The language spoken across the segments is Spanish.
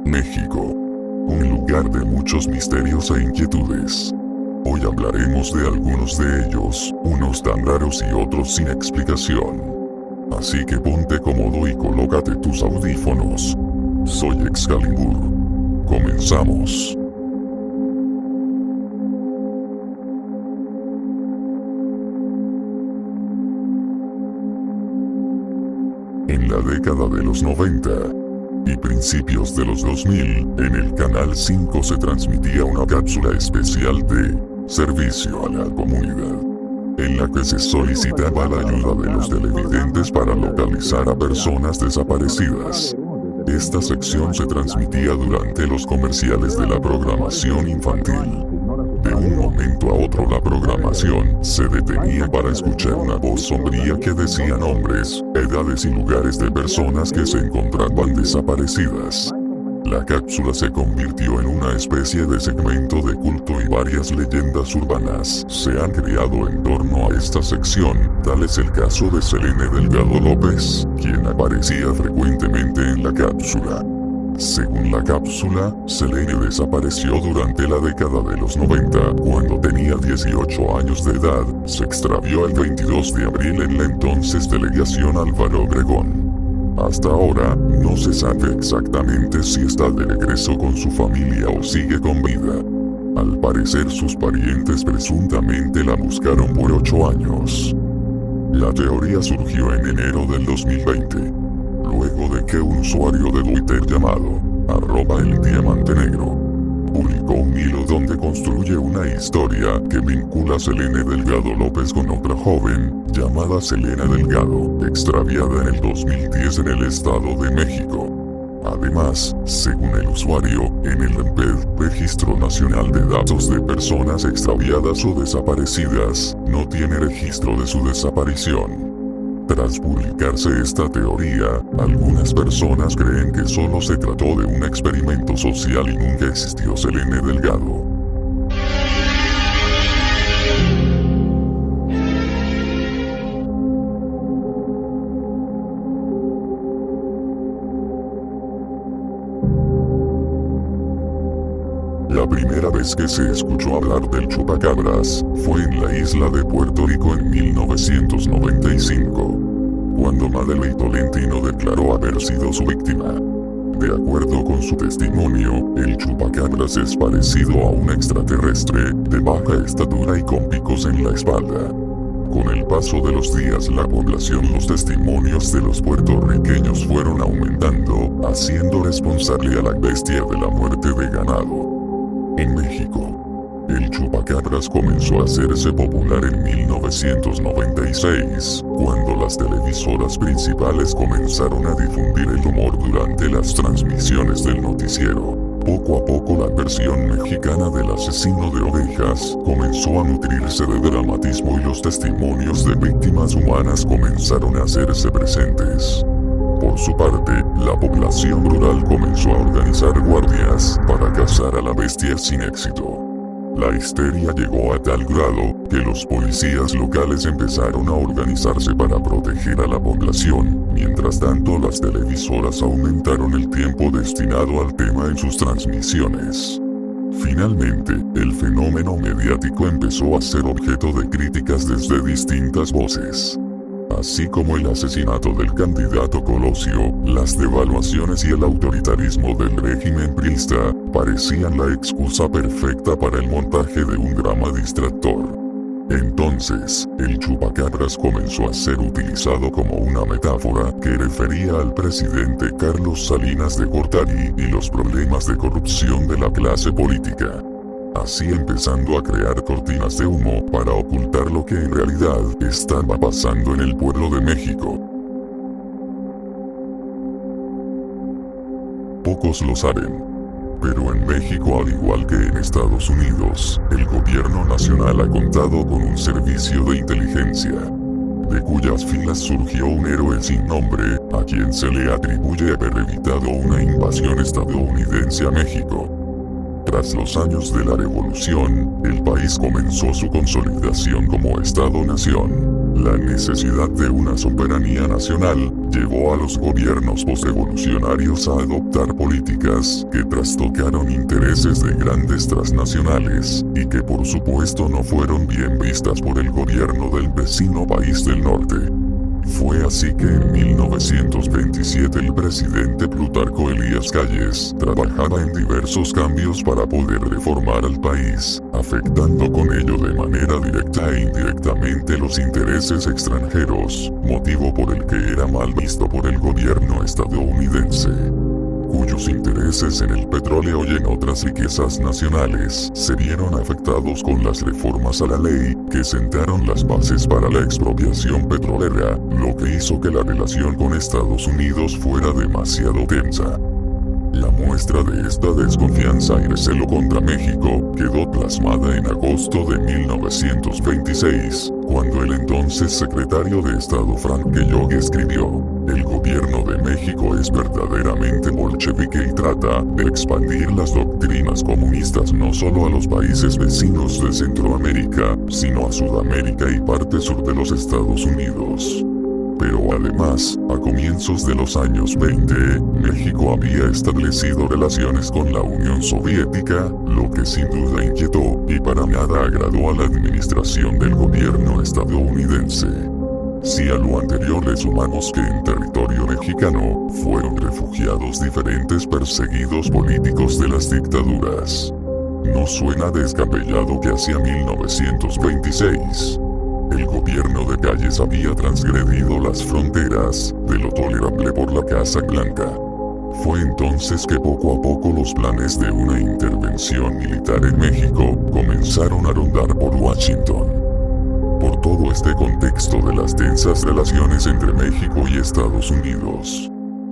México. Un lugar de muchos misterios e inquietudes. Hoy hablaremos de algunos de ellos, unos tan raros y otros sin explicación. Así que ponte cómodo y colócate tus audífonos. Soy Excalibur. Comenzamos. En la década de los 90 y principios de los 2000, en el Canal 5 se transmitía una cápsula especial de Servicio a la Comunidad, en la que se solicitaba la ayuda de los televidentes para localizar a personas desaparecidas. Esta sección se transmitía durante los comerciales de la programación infantil. De un momento a otro la programación se detenía para escuchar una voz sombría que decía nombres, edades y lugares de personas que se encontraban desaparecidas. La cápsula se convirtió en una especie de segmento de culto y varias leyendas urbanas se han creado en torno a esta sección. Tal es el caso de Selene Delgado López, quien aparecía frecuentemente en la cápsula. Según la cápsula, Selene desapareció durante la década de los 90, cuando tenía 18 años de edad. Se extravió el 22 de abril en la entonces delegación Álvaro Obregón. Hasta ahora, no se sabe exactamente si está de regreso con su familia o sigue con vida. Al parecer sus parientes presuntamente la buscaron por 8 años. La teoría surgió en enero del 2020. Luego de que un usuario de Twitter llamado @eldiamantenegro publicó un hilo donde construye una historia que vincula a Selene Delgado López con otra joven, llamada Selena Delgado, extraviada en el 2010 en el Estado de México. Además, según el usuario, en el RENPED, Registro Nacional de Datos de Personas Extraviadas o Desaparecidas, no tiene registro de su desaparición. Tras publicarse esta teoría, algunas personas creen que solo se trató de un experimento social y nunca existió Selene Delgado. La primera vez que se escuchó hablar del chupacabras fue en la isla de Puerto Rico en 1995, cuando Madeleine Tolentino declaró haber sido su víctima. De acuerdo con su testimonio, el chupacabras es parecido a un extraterrestre, de baja estatura y con picos en la espalda. Con el paso de los días los testimonios de los puertorriqueños fueron aumentando, haciendo responsable a la bestia de la muerte de ganado. En México, el chupacabras comenzó a hacerse popular en 1996, cuando las televisoras principales comenzaron a difundir el humor durante las transmisiones del noticiero. Poco a poco la versión mexicana del asesino de ovejas comenzó a nutrirse de dramatismo y los testimonios de víctimas humanas comenzaron a hacerse presentes. Por su parte, la población rural comenzó a organizar guardias para cazar a la bestia sin éxito. La histeria llegó a tal grado que los policías locales empezaron a organizarse para proteger a la población. Mientras tanto, las televisoras aumentaron el tiempo destinado al tema en sus transmisiones. Finalmente, el fenómeno mediático empezó a ser objeto de críticas desde distintas voces. Así como el asesinato del candidato Colosio, las devaluaciones y el autoritarismo del régimen priista parecían la excusa perfecta para el montaje de un drama distractor. Entonces, el chupacabras comenzó a ser utilizado como una metáfora que refería al presidente Carlos Salinas de Gortari y los problemas de corrupción de la clase política. Así empezando a crear cortinas de humo para ocultar lo que en realidad estaba pasando en el pueblo de México. Pocos lo saben, pero en México, al igual que en Estados Unidos, el gobierno nacional ha contado con un servicio de inteligencia, de cuyas filas surgió un héroe sin nombre, a quien se le atribuye haber evitado una invasión estadounidense a México. Tras los años de la revolución, el país comenzó su consolidación como Estado-nación. La necesidad de una soberanía nacional llevó a los gobiernos postrevolucionarios a adoptar políticas que trastocaron intereses de grandes transnacionales, y que por supuesto no fueron bien vistas por el gobierno del vecino país del norte. Fue así que en 1927 el presidente Plutarco Elías Calles trabajaba en diversos cambios para poder reformar al país, afectando con ello de manera directa e indirectamente los intereses extranjeros, motivo por el que era mal visto por el gobierno estadounidense, cuyos intereses en el petróleo y en otras riquezas nacionales se vieron afectados con las reformas a la ley que sentaron las bases para la expropiación petrolera, lo que hizo que la relación con Estados Unidos fuera demasiado tensa. La muestra de esta desconfianza y recelo contra México quedó plasmada en agosto de 1926, cuando el entonces secretario de Estado Frank Kellogg escribió: "El gobierno de México es verdaderamente bolchevique y trata de expandir las doctrinas comunistas no solo a los países vecinos de Centroamérica, sino a Sudamérica y parte sur de los Estados Unidos". Pero además, a comienzos de los años 20, México había establecido relaciones con la Unión Soviética, lo que sin duda inquietó y para nada agradó a la administración del gobierno estadounidense. Si a lo anterior le sumamos que en territorio mexicano fueron refugiados diferentes perseguidos políticos de las dictaduras, no suena descabellado que hacia 1926 el gobierno de Calles había transgredido las fronteras de lo tolerable por la Casa Blanca. Fue entonces que poco a poco los planes de una intervención militar en México comenzaron a rondar por Washington. Por todo este contexto de las tensas relaciones entre México y Estados Unidos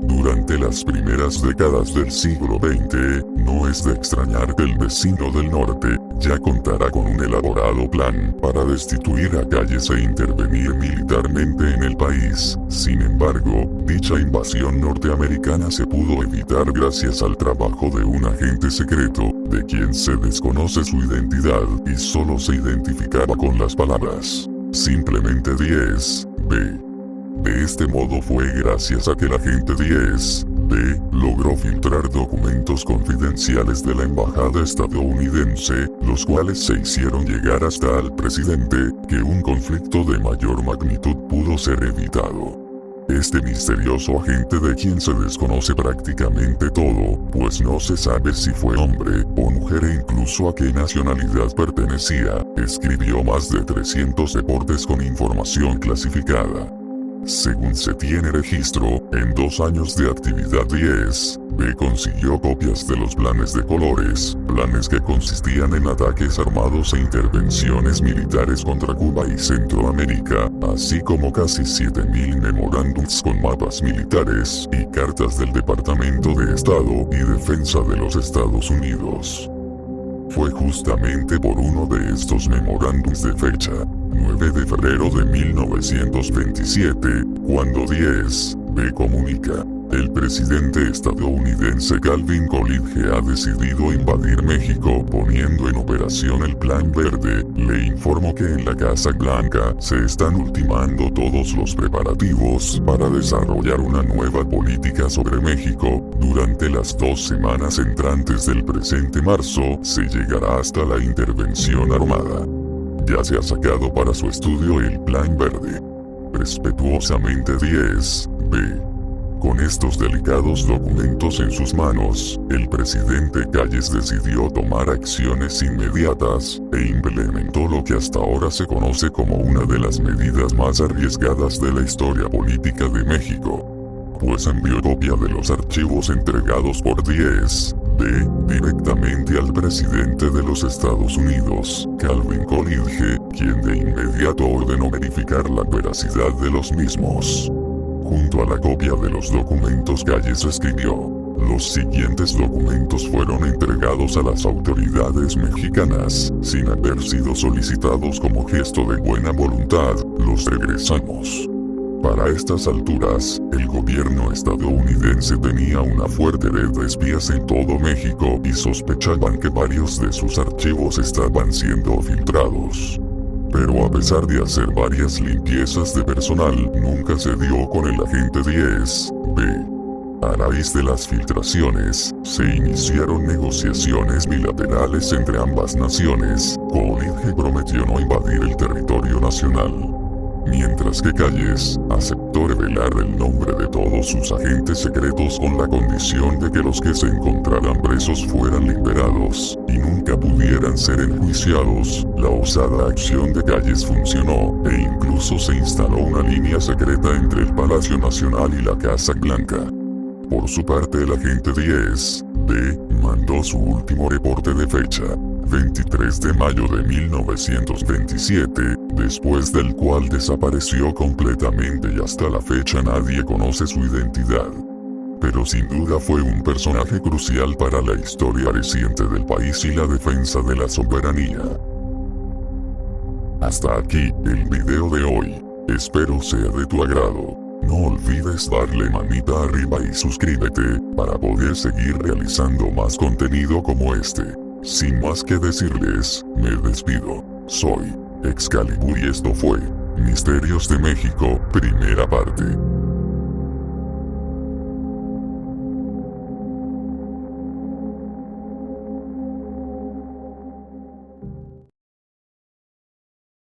durante las primeras décadas del siglo XX, no es de extrañar que el vecino del norte ya contara con un elaborado plan para destituir a Calles e intervenir militarmente en el país. Sin embargo, dicha invasión norteamericana se pudo evitar gracias al trabajo de un agente secreto, de quien se desconoce su identidad y solo se identificaba con las palabras simplemente 10B. De este modo fue gracias a que el agente 10B logró filtrar documentos confidenciales de la embajada estadounidense, los cuales se hicieron llegar hasta al presidente, que un conflicto de mayor magnitud pudo ser evitado. Este misterioso agente, de quien se desconoce prácticamente todo, pues no se sabe si fue hombre o mujer e incluso a qué nacionalidad pertenecía, escribió más de 300 reportes con información clasificada. Según se tiene registro, en 2 años de actividad 10B consiguió copias de los planes de colores, planes que consistían en ataques armados e intervenciones militares contra Cuba y Centroamérica, así como casi 7.000 memorándums con mapas militares y cartas del Departamento de Estado y Defensa de los Estados Unidos. Fue justamente por uno de estos memorándums de fecha, 9 de febrero de 1927, cuando 10B comunica: el presidente estadounidense Calvin Coolidge ha decidido invadir México poniendo en operación el Plan Verde. Le informo que en la Casa Blanca se están ultimando todos los preparativos para desarrollar una nueva política sobre México. Durante las 2 semanas entrantes del presente marzo se llegará hasta la intervención armada. Ya se ha sacado para su estudio el Plan Verde. Respetuosamente 10B. Con estos delicados documentos en sus manos, el presidente Calles decidió tomar acciones inmediatas e implementó lo que hasta ahora se conoce como una de las medidas más arriesgadas de la historia política de México, pues envió copia de los archivos entregados por 10B directamente al presidente de los Estados Unidos, Calvin Coolidge, quien de inmediato ordenó verificar la veracidad de los mismos. Junto a la copia de los documentos, Calles escribió: los siguientes documentos fueron entregados a las autoridades mexicanas, sin haber sido solicitados como gesto de buena voluntad, los regresamos. Para estas alturas, el gobierno estadounidense tenía una fuerte red de espías en todo México y sospechaban que varios de sus archivos estaban siendo filtrados. Pero a pesar de hacer varias limpiezas de personal, nunca se dio con el agente 10B. A raíz de las filtraciones, se iniciaron negociaciones bilaterales entre ambas naciones. Coolidge prometió no invadir el territorio nacional, mientras que Calles aceptó revelar el nombre de todos sus agentes secretos con la condición de que los que se encontraran presos fueran liberados y nunca pudieran ser enjuiciados. La osada acción de Calles funcionó, e incluso se instaló una línea secreta entre el Palacio Nacional y la Casa Blanca. Por su parte, el agente 10B mandó su último reporte de fecha, 23 de mayo de 1927, después del cual desapareció completamente y hasta la fecha nadie conoce su identidad. Pero sin duda fue un personaje crucial para la historia reciente del país y la defensa de la soberanía. Hasta aquí el video de hoy. Espero sea de tu agrado. No olvides darle manita arriba y suscríbete, para poder seguir realizando más contenido como este. Sin más que decirles, me despido. Soy Excalibur y esto fue Misterios de México, primera parte.